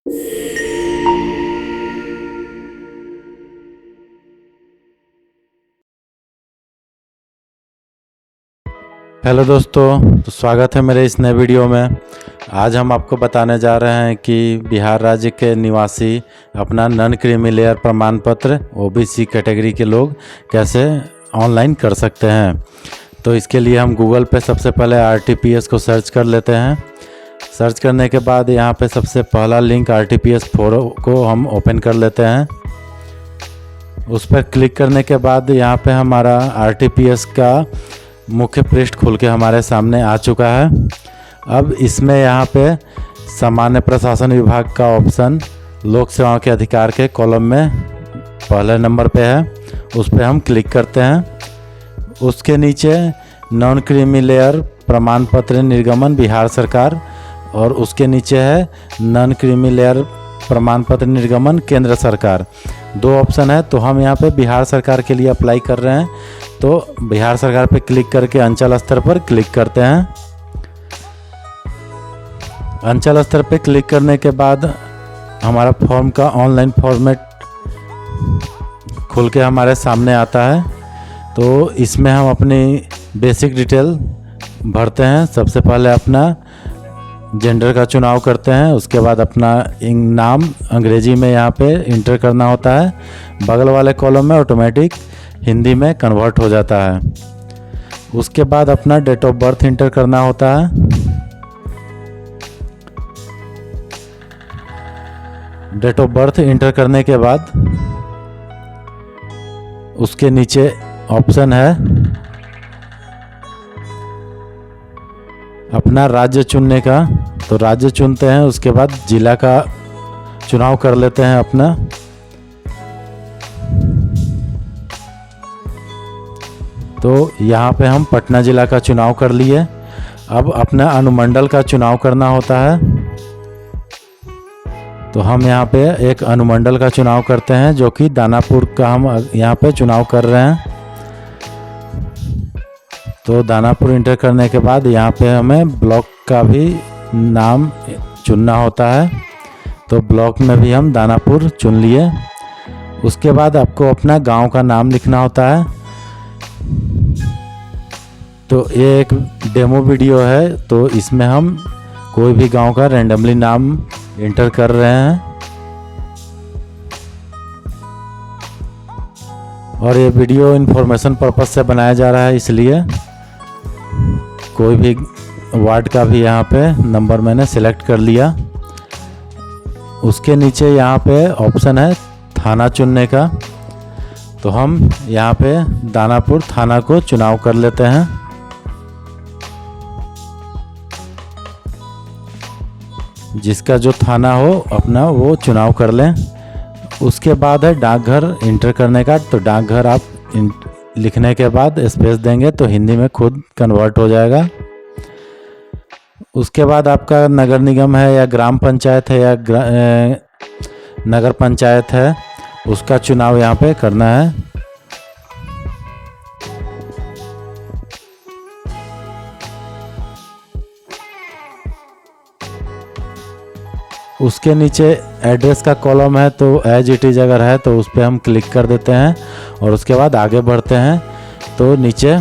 Hello दोस्तों, तो स्वागत है मेरे इस नए वीडियो में। आज हम आपको बताने जा रहे हैं कि बिहार राज्य के निवासी अपना नॉन क्रीमी लेयर प्रमाण पत्र ओबीसी कैटेगरी के लोग कैसे ऑनलाइन कर सकते हैं। तो इसके लिए हम गूगल पे सबसे पहले RTPS को सर्च कर लेते हैं। सर्च करने के बाद यहाँ पे सबसे पहला लिंक RTPS 4 को हम ओपन कर लेते हैं। उस पर क्लिक करने के बाद यहाँ पे हमारा RTPS का मुख्य पृष्ठ खुल के हमारे सामने आ चुका है। अब इसमें यहाँ पे सामान्य प्रशासन विभाग का ऑप्शन लोक सेवाओं के अधिकार के कॉलम में पहले नंबर पे है, उस पर हम क्लिक करते हैं। उसके नीचे नॉन क्रीमी लेयर प्रमाण पत्र निर्गमन बिहार सरकार, और उसके नीचे है नॉन क्रीमी लेयर प्रमाण पत्र निर्गमन केंद्र सरकार। दो ऑप्शन है, तो हम यहाँ पे बिहार सरकार के लिए अप्लाई कर रहे हैं। तो बिहार सरकार पे क्लिक करके अंचल स्तर पर क्लिक करते हैं। अंचल स्तर पे क्लिक करने के बाद हमारा फॉर्म का ऑनलाइन फॉर्मेट खुल के हमारे सामने आता है। तो इसमें हम अपनी बेसिक डिटेल भरते हैं। सबसे पहले अपना जेंडर का चुनाव करते हैं, उसके बाद अपना नाम अंग्रेजी में यहाँ पे इंटर करना होता है। बगल वाले कॉलम में ऑटोमेटिक हिंदी में कन्वर्ट हो जाता है। उसके बाद अपना डेट ऑफ बर्थ इंटर करना होता है। डेट ऑफ बर्थ इंटर करने के बाद उसके नीचे ऑप्शन है अपना राज्य चुनने का, तो राज्य चुनते हैं। उसके बाद जिला का चुनाव कर लेते हैं अपना। तो यहाँ पे हम पटना जिला का चुनाव कर लिए। अब अपना अनुमंडल का चुनाव करना होता है। तो हम यहाँ पे एक अनुमंडल का चुनाव करते हैं, जो कि दानापुर का हम यहाँ पे चुनाव कर रहे हैं। तो दानापुर इंटर करने के बाद यहाँ पे हमें ब्लॉक का भी नाम चुनना होता है। तो ब्लॉक में भी हम दानापुर चुन लिए। उसके बाद आपको अपना गांव का नाम लिखना होता है। तो ये एक डेमो वीडियो है, तो इसमें हम कोई भी गांव का रैंडमली नाम इंटर कर रहे हैं। और ये वीडियो इन्फॉर्मेशन पर्पस से बनाया जा रहा है, इसलिए कोई भी वार्ड का भी यहाँ पे नंबर मैंने सिलेक्ट कर लिया। उसके नीचे यहाँ पे ऑप्शन है थाना चुनने का। तो हम यहाँ पे दानापुर थाना को चुनाव कर लेते हैं। जिसका जो थाना हो अपना वो चुनाव कर लें। उसके बाद है डाकघर इंटर करने का। तो डाकघर आप लिखने के बाद स्पेस देंगे तो हिंदी में खुद कन्वर्ट हो जाएगा। उसके बाद आपका नगर निगम है या ग्राम पंचायत है या नगर पंचायत है, उसका चुनाव यहाँ पे करना है। उसके नीचे एड्रेस का कॉलम है, तो एज इट इज़ अगर है तो उस पर हम क्लिक कर देते हैं और उसके बाद आगे बढ़ते हैं। तो नीचे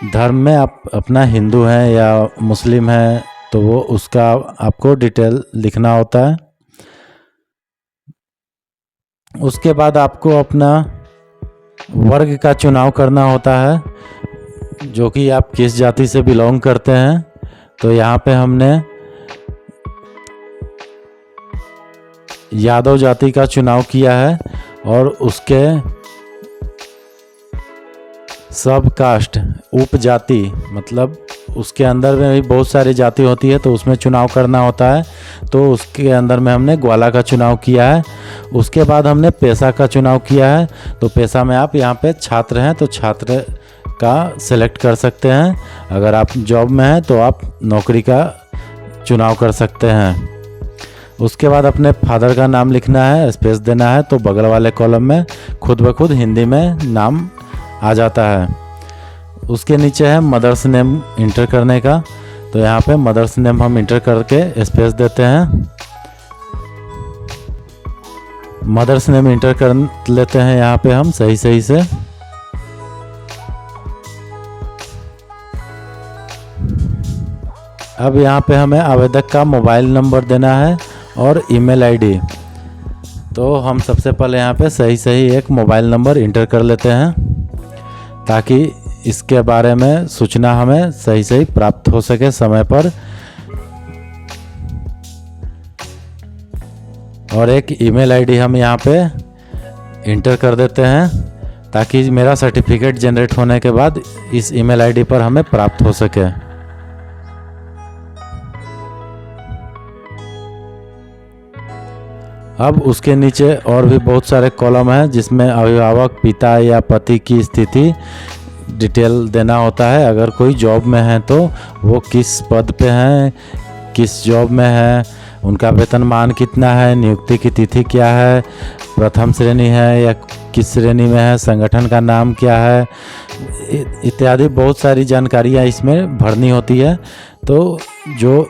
धर्म में आप अपना हिंदू है या मुस्लिम है, तो वो उसका आपको डिटेल लिखना होता है। उसके बाद आपको अपना वर्ग का चुनाव करना होता है, जो कि आप किस जाति से बिलोंग करते हैं। तो यहाँ पे हमने यादव जाति का चुनाव किया है। और उसके सब कास्ट उपजाति, मतलब उसके अंदर में भी बहुत सारी जाति होती है, तो उसमें चुनाव करना होता है। तो उसके अंदर में हमने ग्वाला का चुनाव किया है। उसके बाद हमने पेशा का चुनाव किया है। तो पेशा में आप यहाँ पे छात्र हैं तो छात्र का सिलेक्ट कर सकते हैं। अगर आप जॉब में हैं तो आप नौकरी का चुनाव कर सकते हैं। उसके बाद अपने फादर का नाम लिखना है, स्पेस देना है। तो बगल वाले कॉलम में खुद ब खुद हिंदी में नाम आ जाता है। उसके नीचे है मदर्स नेम इंटर करने का। तो यहाँ पे मदर्स नेम हम इंटर करके स्पेस देते हैं। मदर्स नेम इंटर कर लेते हैं यहाँ पे हम सही से। अब यहाँ पे हमें आवेदक का मोबाइल नंबर देना है और ईमेल आईडी। तो हम सबसे पहले यहाँ पे सही एक मोबाइल नंबर इंटर कर लेते हैं ताकि इसके बारे में सूचना हमें सही प्राप्त हो सके समय पर। और एक ईमेल आईडी हम यहाँ पे इंटर कर देते हैं ताकि मेरा सर्टिफिकेट जनरेट होने के बाद इस ईमेल आईडी पर हमें प्राप्त हो सके। अब उसके नीचे और भी बहुत सारे कॉलम हैं जिसमें अभिभावक, पिता या पति की स्थिति डिटेल देना होता है। अगर कोई जॉब में है तो वो किस पद पे हैं, किस जॉब में है, उनका वेतनमान कितना है, नियुक्ति की तिथि क्या है, प्रथम श्रेणी है या किस श्रेणी में है, संगठन का नाम क्या है, इत्यादि बहुत सारी जानकारियाँ इसमें भरनी होती है। तो जो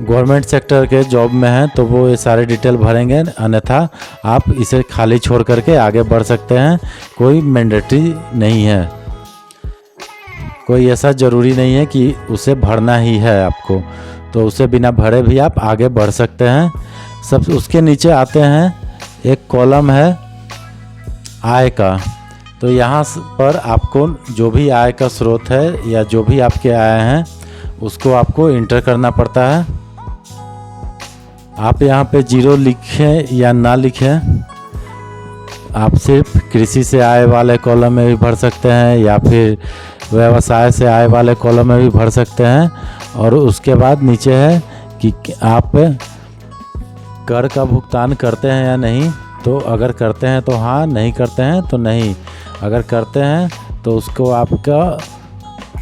गवर्नमेंट सेक्टर के जॉब में हैं तो वो ये सारे डिटेल भरेंगे, अन्यथा आप इसे खाली छोड़ करके आगे बढ़ सकते हैं। कोई मैंडेटरी नहीं है, कोई ऐसा ज़रूरी नहीं है कि उसे भरना ही है आपको, तो उसे बिना भरे भी आप आगे बढ़ सकते हैं। सब उसके नीचे आते हैं, एक कॉलम है आय का। तो यहाँ पर आपको जो भी आय का स्रोत है या जो भी आपके आय हैं उसको आपको इंटर करना पड़ता है। आप यहाँ पे 0 लिखें या ना लिखें, आप सिर्फ कृषि से आय वाले कॉलम में भी भर सकते हैं या फिर व्यवसाय से आय वाले कॉलम में भी भर सकते हैं। और उसके बाद नीचे है कि आप कर का भुगतान करते हैं या नहीं। तो अगर करते हैं तो हाँ, नहीं करते हैं तो नहीं। अगर करते हैं तो उसको आपका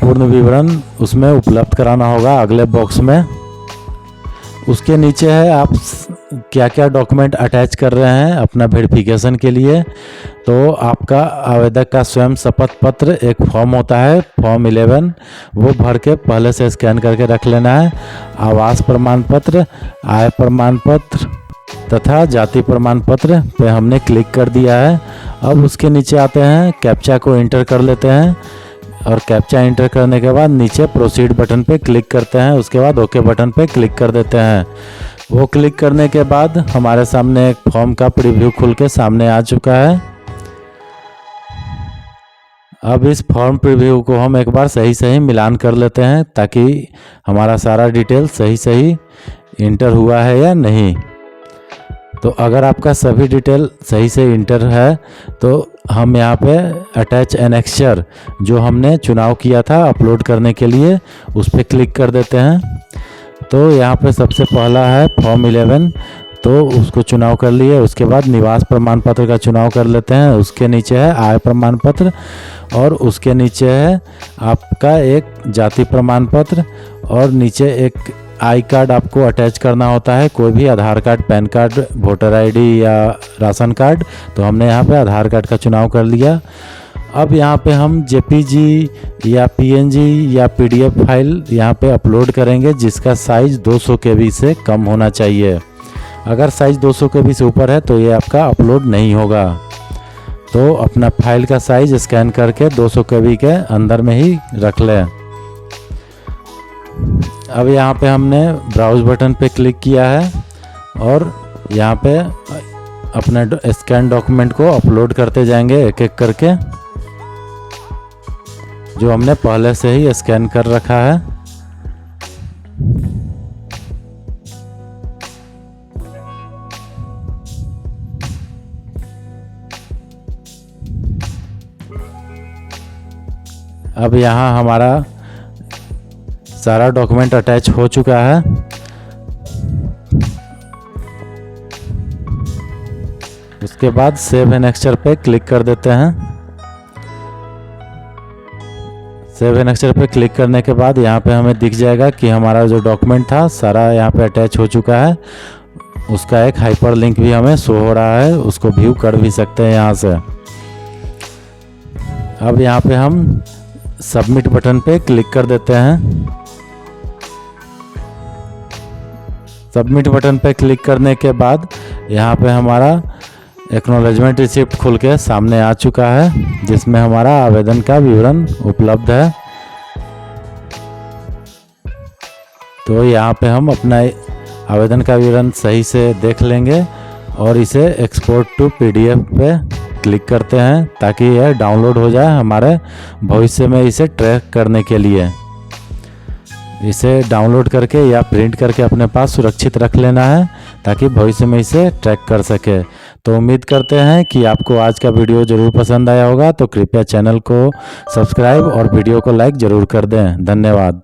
पूर्ण विवरण उसमें उपलब्ध कराना होगा अगले बॉक्स में। उसके नीचे है आप क्या क्या डॉक्यूमेंट अटैच कर रहे हैं अपना वेरिफिकेशन के लिए। तो आपका आवेदक का स्वयं शपथ पत्र एक फॉर्म होता है, फॉर्म 11, वो भर के पहले से स्कैन करके रख लेना है। आवास प्रमाण पत्र, आय प्रमाण पत्र तथा जाति प्रमाण पत्र पे हमने क्लिक कर दिया है। अब उसके नीचे आते हैं, कैप्चा को इंटर कर लेते हैं और कैप्चा इंटर करने के बाद नीचे प्रोसीड बटन पे क्लिक करते हैं। उसके बाद ओके बटन पे क्लिक कर देते हैं। वो क्लिक करने के बाद हमारे सामने एक फॉर्म का प्रीव्यू खुल के सामने आ चुका है। अब इस फॉर्म प्रीव्यू को हम एक बार सही मिलान कर लेते हैं ताकि हमारा सारा डिटेल सही इंटर हुआ है या नहीं। तो अगर आपका सभी डिटेल सही से इंटर है तो हम यहाँ पे अटैच एनेक्चर जो हमने चुनाव किया था अपलोड करने के लिए, उस पर क्लिक कर देते हैं। तो यहाँ पे सबसे पहला है फॉर्म 11, तो उसको चुनाव कर लिए। उसके बाद निवास प्रमाण पत्र का चुनाव कर लेते हैं। उसके नीचे है आय प्रमाण पत्र और उसके नीचे है आपका एक जाति प्रमाण पत्र और नीचे एक आई कार्ड आपको अटैच करना होता है, कोई भी Aadhaar card, PAN card, voter ID या राशन कार्ड। तो हमने यहाँ पे आधार कार्ड का चुनाव कर लिया। अब यहाँ पे हम जेपीजी या पीएनजी या पीडीएफ फाइल यहाँ पे अपलोड करेंगे जिसका साइज़ 200 KB से कम होना चाहिए। अगर साइज़ 200 KB से ऊपर है तो ये आपका अपलोड नहीं होगा। तो अपना फाइल का साइज़ स्कैन करके 200 KB के अंदर में ही रख लें। अब यहाँ पे हमने ब्राउज बटन पे क्लिक किया है और यहाँ पे अपने स्कैन डॉक्यूमेंट को अपलोड करते जाएंगे एक एक करके, जो हमने पहले से ही स्कैन कर रखा है। अब यहाँ हमारा सारा डॉक्यूमेंट अटैच हो चुका है। उसके बाद सेव एनेक्चर पे क्लिक कर देते हैं। सेव एनेक्चर पे क्लिक करने के बाद यहाँ पे हमें दिख जाएगा कि हमारा जो डॉक्यूमेंट था सारा यहाँ पे अटैच हो चुका है। उसका एक हाइपर लिंक भी हमें शो हो रहा है, उसको व्यू कर भी सकते हैं यहाँ से। अब यहाँ पे हम सबमिट बटन पे क्लिक कर देते हैं। सबमिट बटन पर क्लिक करने के बाद यहाँ पे हमारा एक्नॉलेजमेंट रिसिप्ट खुल के सामने आ चुका है, जिसमें हमारा आवेदन का विवरण उपलब्ध है। तो यहाँ पे हम अपना आवेदन का विवरण सही से देख लेंगे और इसे एक्सपोर्ट टू पीडीएफ पे क्लिक करते हैं ताकि यह डाउनलोड हो जाए हमारे भविष्य में इसे ट्रैक करने के लिए। इसे डाउनलोड करके या प्रिंट करके अपने पास सुरक्षित रख लेना है ताकि भविष्य में इसे ट्रैक कर सके। तो उम्मीद करते हैं कि आपको आज का वीडियो ज़रूर पसंद आया होगा, तो कृपया चैनल को सब्सक्राइब और वीडियो को लाइक ज़रूर कर दें। धन्यवाद।